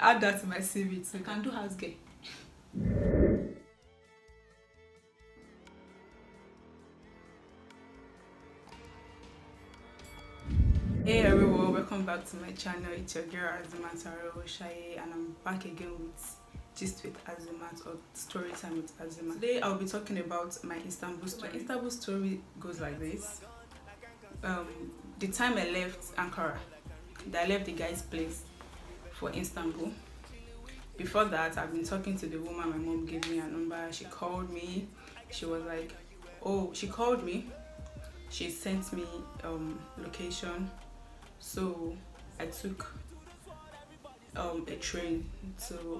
add that to my CV so you can do house girl. Hey everyone, welcome back to my channel. It's your girl Azimat Shaye, and I'm back again with Gist with Azimat, or Story Time with Azimat. Today I'll be talking about my Istanbul story. My Istanbul story goes like this. The time I left Ankara, I left the guy's place for Istanbul. Before that, I've been talking to the woman. My mom gave me a number. She called me. She was like, oh, she called me. She sent me location. So I took a train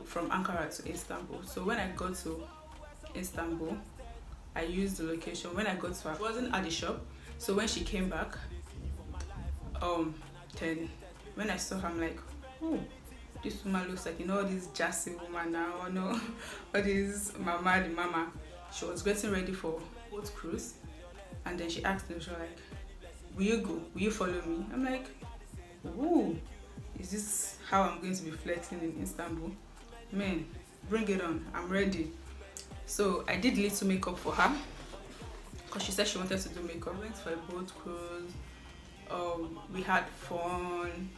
from Ankara to Istanbul. So when I got to Istanbul, I used the location. When I got to her, I wasn't at the shop. So when she came back, then when I saw her, I'm like, oh, this woman looks like, you know, this Jassy woman now, or no, or this mama. She was getting ready for boat cruise, and then she asked me, she was like, will you go? Will you follow me? I'm like, ooh, is this how I'm going to be flexing in Istanbul? Man, bring it on, I'm ready. So I did little makeup for her, because she said she wanted to do makeup. We went for a boat cruise. We had fun.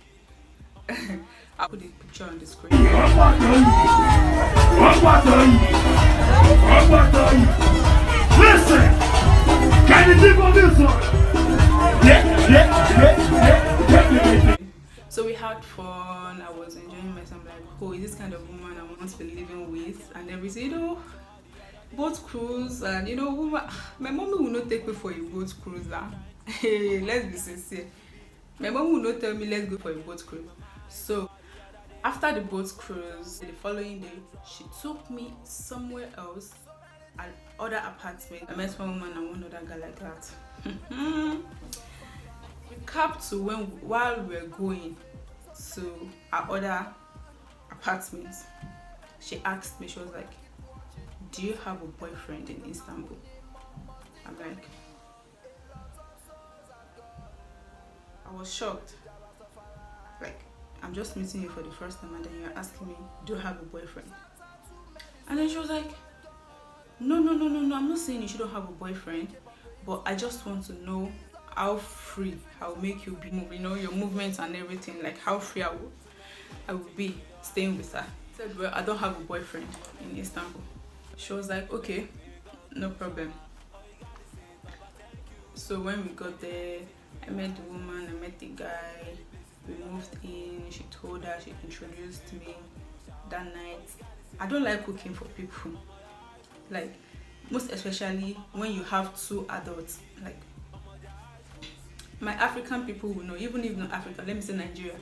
I'll put the picture on the screen. Listen! Can you dig on this one? Yeah. So we had fun. I was enjoying myself. I'm like, oh, is this kind of woman I want to be living with and everything, you know? Boat cruise, and you know, my mommy will not take me for a boat cruise now. Hey, let's be sincere. My mom will not tell me let's go for a boat cruise. So after the boat cruise, the following day, she took me somewhere else, another apartment. I met one woman and one other guy like that. We capped to while we were going to our other apartment, she asked me, she was like, do you have a boyfriend in Istanbul? I'm like, I was shocked. Like, I'm just meeting you for the first time and then you're asking me, do you have a boyfriend? And then she was like, no, I'm not saying you shouldn't have a boyfriend, but I just want to know how free I will make you be, you know, your movements and everything, like how free I will be staying with her. I said, well, I don't have a boyfriend in Istanbul. She was like, okay, no problem. So when we got there, I met the woman, I met the guy, we moved in, she told her, she introduced me that night. I don't like cooking for people, like most especially when you have two adults. Like my African people will know, even if not Africa, let me say Nigeria,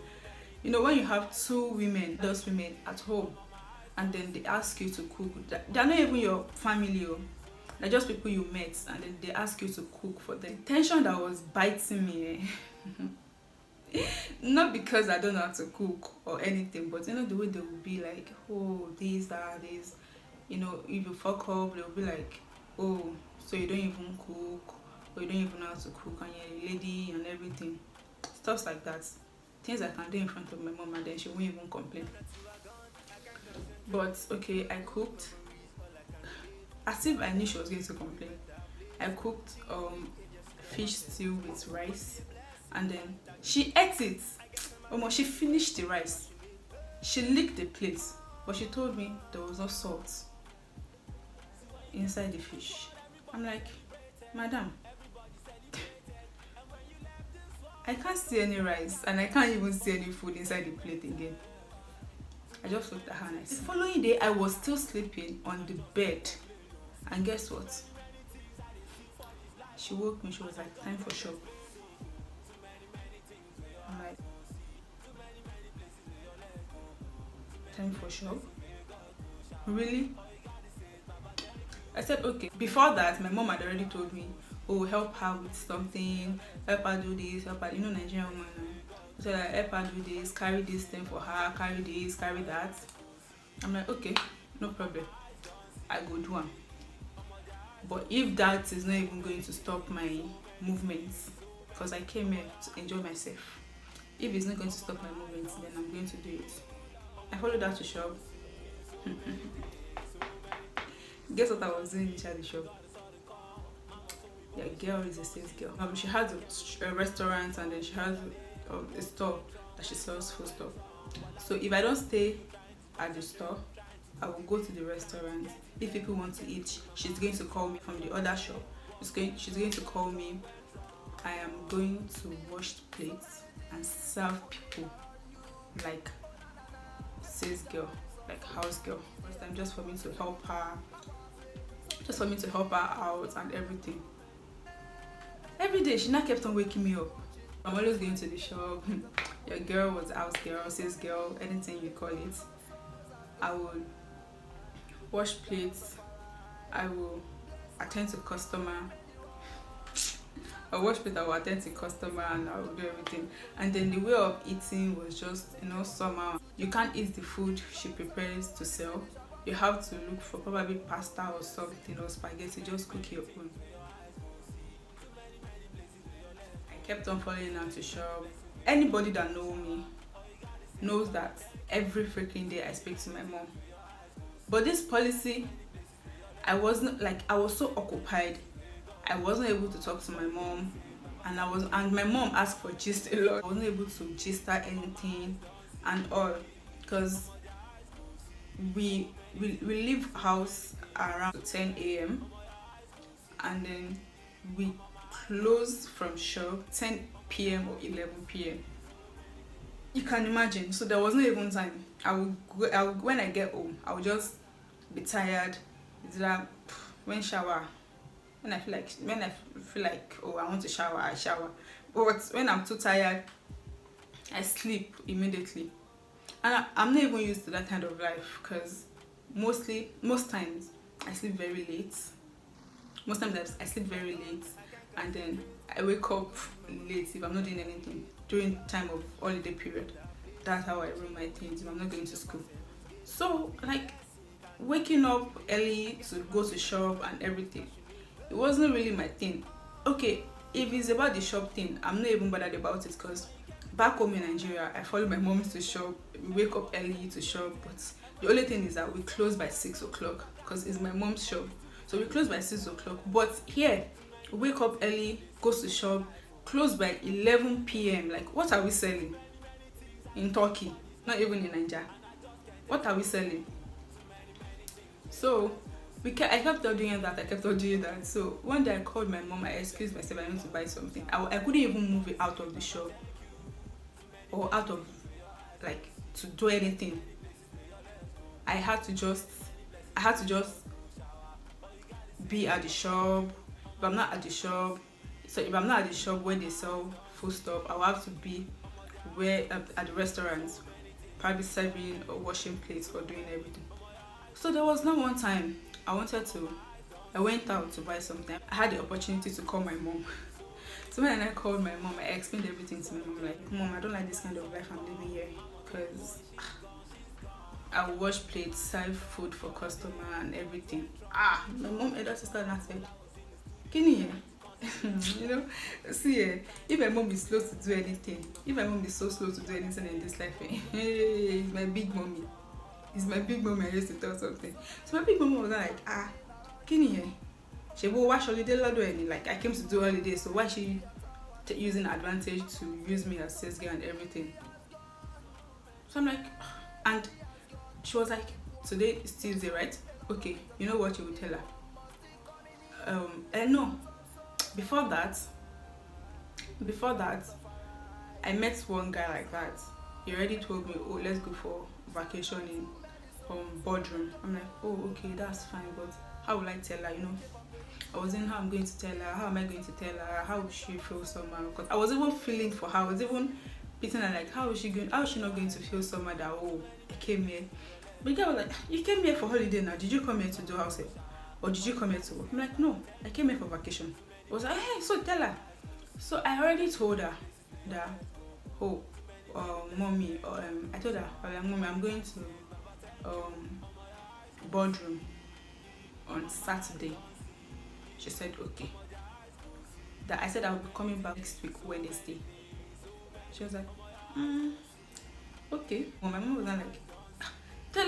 you know, when you have two women, those women at home, and then they ask you to cook, they're not even your family, they're just people you met, and then they ask you to cook for them. The tension that was biting me, not because I don't know how to cook or anything, but you know, the way they will be like, oh, this, that, this, you know, if you fuck up, they'll be like, oh, so you don't even cook, or you don't even know how to cook, and you're a lady and everything. Stuff like that. Things I can do in front of my mom, and then she won't even complain. But okay, I cooked as if I knew she was going to complain. I cooked fish stew with rice, and then she ate it. Almost, she finished the rice. She licked the plate, but she told me there was no salt inside the fish. I'm like, madam, I can't see any rice, and I can't even see any food inside the plate again. I just looked at her and I said, the following day, I was still sleeping on the bed. And guess what? She woke me, she was like, time for shop. I'm like, time for shop? Really? I said, okay. Before that, my mom had already told me, oh, help her with something, help her do this, help her, you know, Nigerian woman. So I help her do this, carry this thing for her, carry this, carry that. I'm like, okay, no problem. I go do one. But if that is not even going to stop my movements, because I came here to enjoy myself, if it's not going to stop my movements, then I'm going to do it. I followed her to shop. Guess what I was doing inside the shop? Yeah, girl is a sales girl. She has a restaurant, and then she has a store that she sells food stuff. So if I don't stay at the store, I will go to the restaurant. If people want to eat, she's going to call me from the other shop. She's going to call me. I am going to wash plates and serve people like sales girl, like house girl. First time just for me to help her, out and everything. Every day she now kept on waking me up. I'm always going to the shop. Your girl was house girl, sales girl, anything you call it. I would wash plates. I will attend to customer. I wash plates, I will attend to customer, and I will do everything. And then the way of eating was just, somehow you can't eat the food she prepares to sell. You have to look for probably pasta or something or spaghetti. Just cook your own. I kept on following her to shop. Anybody that knows me knows that every freaking day I speak to my mom. But this policy, I was so occupied. I wasn't able to talk to my mom, and my mom asked for gist a lot. I wasn't able to gist her anything and all, because we leave house around 10 a.m. and then we close from shop 10 p.m. or 11 p.m. You can imagine. So there was no even time. When I get home, I would just be tired. It's like shower. When I feel like oh, I want to shower, I shower. But when I'm too tired, I sleep immediately. And I'm not even used to that kind of life, because most times I sleep very late. Most times I sleep very late, and then I wake up late if I'm not doing anything during time of holiday period. That's how I run my things if I'm not going to school. So waking up early to go to shop and everything, it wasn't really my thing. Okay, if it's about the shop thing, I'm not even bothered about it, because back home in Nigeria, I follow my mom to shop. We wake up early to shop, but the only thing is that we close by 6 o'clock because it's my mom's shop. So we close by 6 o'clock. But here, we wake up early, goes to shop, close by 11 p.m. Like, what are we selling in Turkey? Not even in Nigeria. What are we selling? So I kept on doing that. So one day I called my mom. I excused myself. I need to buy something. I couldn't even move it out of the shop, or out of to do anything. I had to just be at the shop. If I'm not at the shop where they sell food stuff, I'll have to be at the restaurants, probably serving or washing plates or doing everything. So there was not one time I went out to buy something. I had the opportunity to call my mom. So when I called my mom, I explained everything to my mom. Like, Mom, I don't like this kind of life I'm living here, because I will wash plates, serve food for customer and everything. My mom, elder sister, and I said, can you hear? See, if my mom is slow to do anything, if my mom is so slow to do anything in this life, hey, it's my big mommy. It's my big mommy. I used to tell something. So my big mommy was like, can you hear? She will wash holiday like I came to do holiday, so why she using advantage to use me as sales girl and everything? So I'm like, and she was like, today is Tuesday, right? Okay, you know what you will tell her? And no, before that, I met one guy like that. He already told me, oh, let's go for vacation in boardroom. I'm like, oh, okay, that's fine, but how will I tell her? I wasn't how I'm going to tell her. How am I going to tell her? How will she feel somehow? Because I was even feeling for her. I was even beating her like, how is she not going to feel somehow that, oh, I came here? But the guy was like, you came here for holiday now. Did you come here to do house help? Or did you come here to work? I'm like, no, I came here for vacation. I was like, hey, so tell her. So I already told her that, oh, mommy, I told her, mommy, I'm going to boardroom on Saturday. She said, okay. That I said I will be coming back next week, Wednesday. She was like, okay. Well, my mom was like,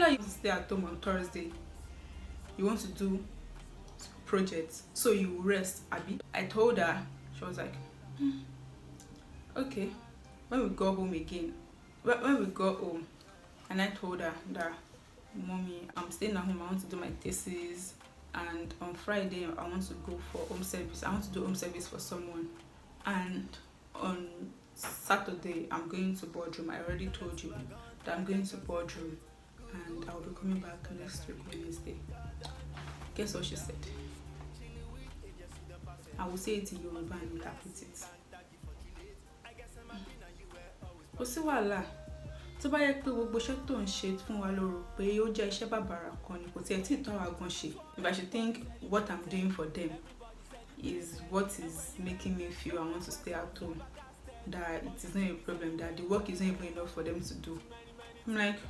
whether you stay at home on Thursday, you want to do projects, so you rest, Abby. I told her. She was like, okay. When we got home again, when we got home, and I told her that, mommy, I'm staying at home, I want to do my thesis, and on Friday I want to go for home service. I want to do home service for someone, and on Saturday I'm going to boardroom. I already told you that I'm going to boardroom, and I'll be coming back next week Wednesday. Guess what she said? I will say it in Yoruba and interpret it. Kò sí wàhálà. Tó bá yẹ pé gbogbo iṣẹ́ tó ń ṣe fún wa ló rò pé ó jẹ́ iṣẹ́ bàbàrà kan ni, kò tiẹ̀ tí ì tó àwa gan ṣe. If I should think what I'm doing for them is what is making me feel I want to stay at home, that it is not a problem, that the work is not even enough for them to do. I'm like,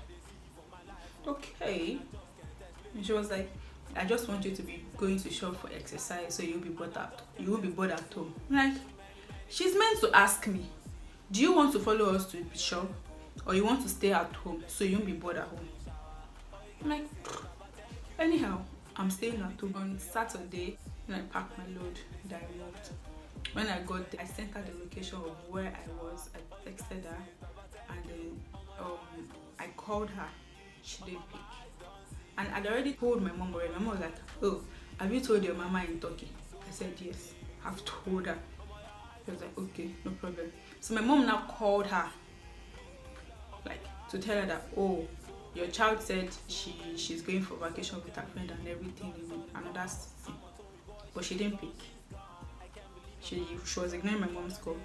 okay. And she was like, I just want you to be going to shop for exercise, so you'll be bored at home. I'm like, she's meant to ask me, do you want to follow us to the shop, or you want to stay at home so you won't be bored at home? I'm like, anyhow, I'm staying at home. On Saturday, when I packed my load, that I moved. When I got there, I sent her the location of where I was. I texted her, and then I called her. She didn't pick. And I'd already told my mom already. My mom was like, oh, have you told your mama in Turkey? I said, yes, I've told her. She was like, okay, no problem. So my mom now called her, like, to tell her that, oh, your child said she's going for vacation with her friend and everything in another city, but she didn't pick. She was ignoring my mom's call.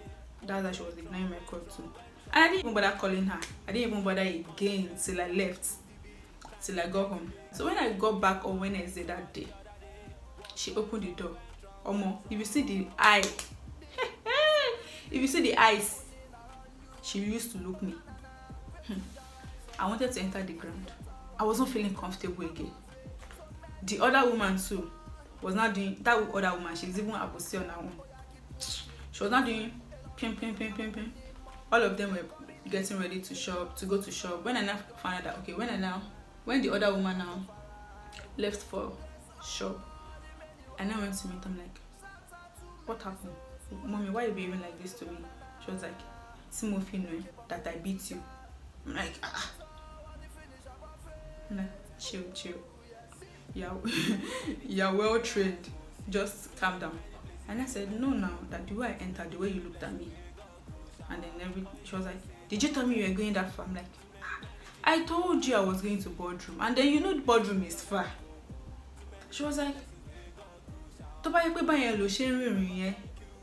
That's why she was ignoring my call too. And I didn't even bother calling her. I didn't even bother again till I left, till I got home. So when I got back on Wednesday that day, she opened the door. Omo, if you see the eye, if you see the eyes she used to look me, I wanted to enter the ground. I wasn't feeling comfortable again. The other woman too was not doing, that other woman, she's even a pussy on her own. She was not doing pim. All of them were getting ready to go to shop. When I now found out that, okay, when the other woman now left for shop, I now went to meet them, like, what happened? Mommy, why are you behaving like this to me? She was like, Timothy knowing that I beat you. I'm like, ah. I'm like, chill. Yeah, you're well trained. Just calm down. And I said, no, now that the way I entered, the way you looked at me, and then she was like, did you tell me you were going that far? I'm like, I told you I was going to boardroom, and then you know the boardroom is far. She was like, tó bá yẹ pé báyẹn ló ṣe ń rìnrìn yẹn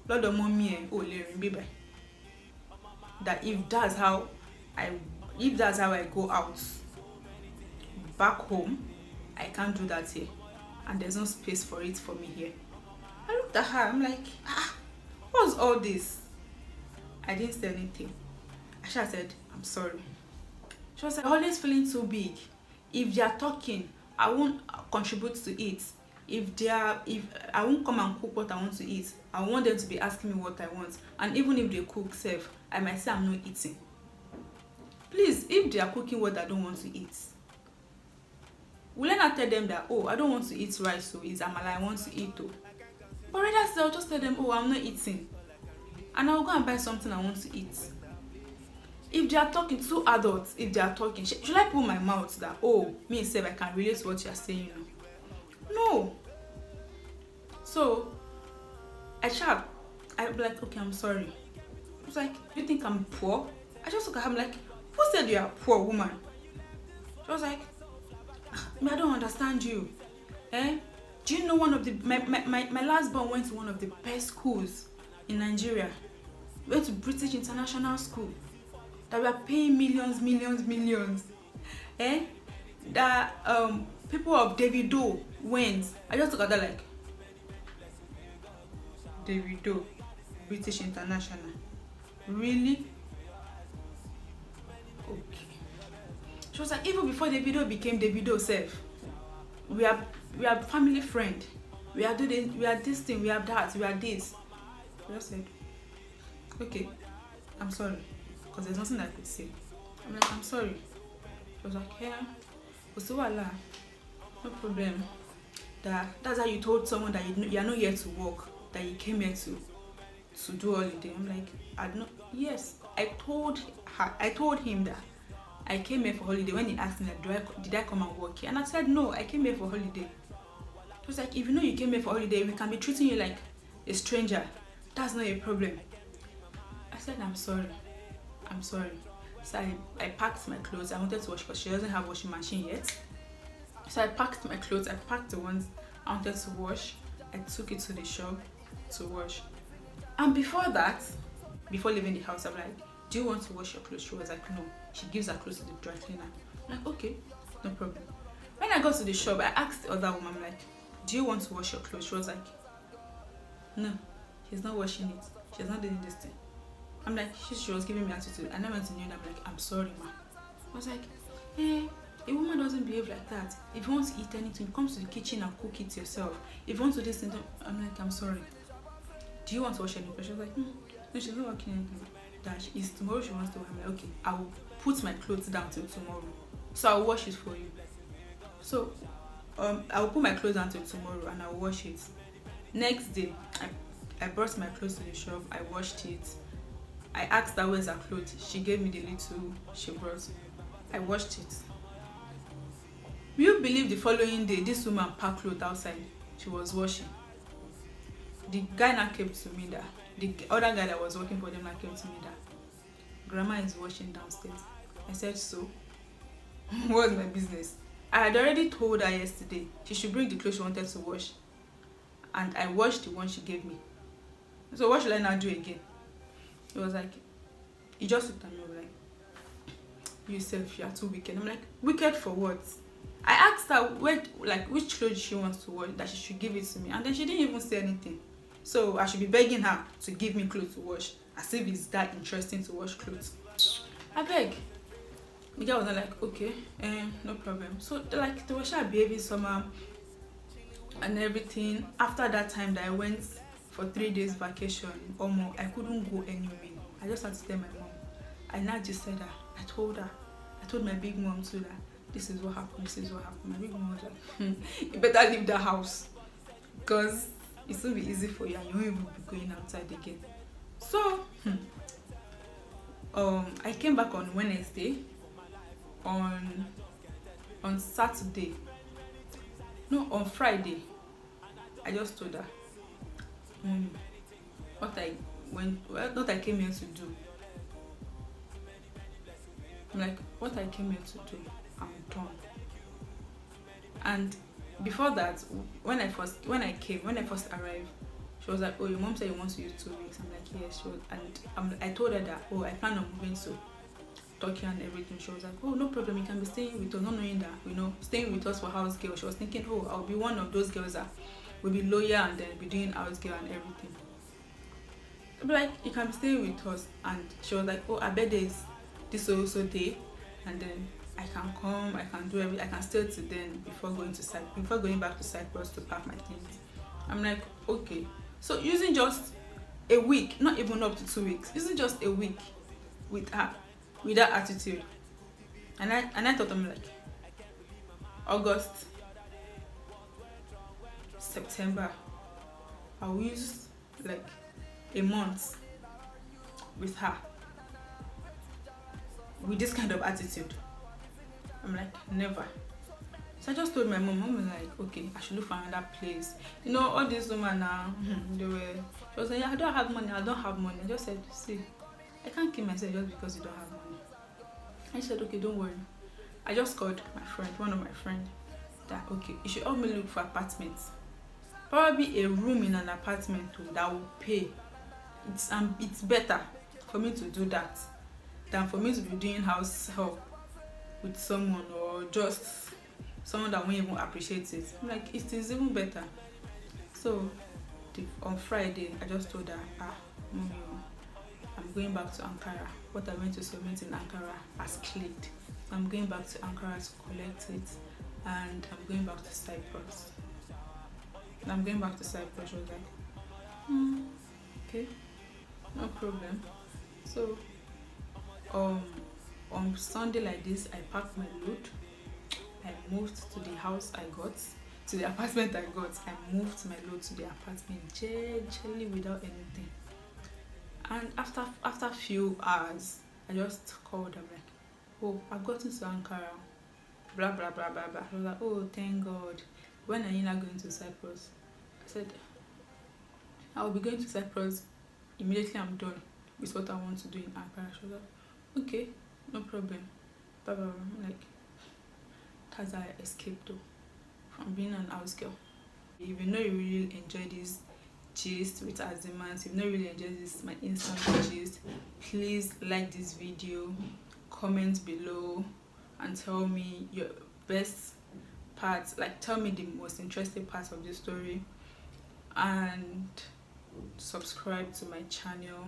lọ́dọ̀ mọ́mí ẹ̀ ò lè rìn bíbẹ̀. That if that's how I go out back home, I can't do that here, and there's no space for it for me here. I looked at her, I'm like, what's all this? I didn't say anything. I just said, I'm sorry. She was like, I'm always feeling too big. If they are talking, I won't contribute to it. If I won't come and cook what I want to eat, I want them to be asking me what I want. And even if they cook safe, I might say I'm not eating. Please, if they are cooking what I don't want to eat, will I not tell them that, oh, I don't want to eat rice, so it's amala I want to eat though? But rather I'll just tell them, oh, I'm not eating, and I'll go and buy something I want to eat. If they are talking, two adults, if they are talking, should I put my mouth that, oh, me say I can relate to what you are saying, you know? No. So I'm like, okay, I'm sorry. I was like, you think I'm poor? I just look at her, I'm like, who said you are a poor woman? She was like, I don't understand you. Do you know one of the my last born went to one of the best schools in Nigeria. Went to British International School. That we are paying millions. That people of Davido went. I just look at that like, Davido, British International. Really? Okay. She was like, even before Davido became Davido self, we are family friend. We are doing, we are this thing, we have that, we are this. I just said, okay, I'm sorry, because there's nothing I could say. I'm like, I'm sorry. She was like, yeah, Kosiwala, no problem. That's how you told someone that you're not here to work, that you came here to do holiday. I'm like, I don't know. Yes, I told him that I came here for holiday. When he asked me that, did I come and work here? And I said, no, I came here for holiday. He was like, if you know you came here for holiday, we can be treating you like a stranger. That's not a problem. I said, I'm sorry. So I packed my clothes. I wanted to wash because she doesn't have washing machine yet. So I packed my clothes. I packed the ones I wanted to wash. I took it to the shop to wash. And before leaving the house, I'm like, do you want to wash your clothes? She was like, no. She gives her clothes to the dry cleaner. I'm like, okay, no problem. When I got to the shop, I asked the other woman, I'm like, do you want to wash your clothes? She was like, no, she's not washing it. She's not doing this thing. I'm like, she was giving me attitude. And I went to Nedu and I'm like, I'm sorry, ma. I was like, a woman doesn't behave like that. If you want to eat anything, come to the kitchen and cook it yourself. If you want to do this, I'm like, I'm sorry. Do you want to wash any clothes? She was like, no, she's not working anything. That is tomorrow she wants to. I'm like, okay, I will put my clothes down till tomorrow. So I'll wash it for you. So I will put my clothes down till tomorrow and I'll wash it. Next day, I brought my clothes to the shop. I washed it. I asked her where's her clothes. She gave me the little she brought. I washed it. Will you believe the following day, this woman packed clothes outside? She was washing. The guy now came to me that the other guy that was working for them now came to me that grandma is washing downstairs. I said, so what's my business? I had already told her yesterday she should bring the clothes she wanted to wash, and I washed the one she gave me. So what should I now do again? He was like, he just looked at me like, you self, you are too wicked. I'm like, wicked for what? I asked her which clothes she wants to wash, that she should give it to me, and then she didn't even say anything. So I should be begging her to give me clothes to wash, as if it's that interesting to wash clothes. I beg. The guy was not like, okay, no problem. So they were behaving somehow and everything. After that time that I went for 3 days vacation or more, I couldn't go anywhere. I just had to tell my mom. I now just said that. I told my big mom too that this is what happened. My big mom was like, you better leave the house because it won't be easy for you and you won't even be going outside again. So I came back on Wednesday. On Saturday, no, on Friday, I just told her what I came here to do. I'm like, what I came here to do, I'm done. And before that, when I first arrived, she was like, oh, your mom said you want to use 2 weeks. I'm like, yes. I told her that, oh, I plan on moving to Turkey and everything. She was like, oh, no problem, you can be staying with us, not knowing that, staying with us for house girl. She was thinking, oh, I'll be one of those girls that will be loyal and then be doing house girl and everything. I'll be like, you can be staying with us. And she was like, oh, I bet there's this also day, and then I can come, I can do everything, I can stay till then before going back to Cyprus to pack my things. I'm like, okay. So using just a week, not even up to 2 weeks, using just a week with her, with that attitude, and I thought, I'm like, August, September, I'll use like a month with her with this kind of attitude. I'm like, never. So I just told my mom, was like, okay, I should look for another place. All these women now, she was like, yeah, I don't have money. I just said, see, I can't kill myself just because you don't have money. I said, okay, don't worry. I just called my friend, one of my friends, that, okay, you should help me look for apartments. Probably a room in an apartment that will pay. It's better for me to do that than for me to be doing house help with someone or just someone that won't even appreciate it. I'm like, it is even better. So on Friday, I just told her, mommy, I'm going back to Ankara. What I went to submit in Ankara has clicked. I'm going back to Ankara to collect it, and I'm going back to Cyprus. She was like, okay, no problem. So on Sunday like this, I packed my load. I moved to the house I got, to the apartment I got. I moved my load to the apartment gently without anything. And after few hours, I just called them like, oh, I've gotten to Ankara, blah blah blah blah blah. I was like, oh, thank God. When are you not going to Cyprus? I said, I'll be going to Cyprus immediately I'm done with what I want to do in Ankara. She was like, okay, no problem. Blah blah blah. I'm like, that's how I escaped though from being an house girl. If you know you really enjoy this gist with Azimat, if you know you really enjoy this my instant gist, please like this video, comment below, and tell me your best parts, like tell me the most interesting parts of the story, and subscribe to my channel.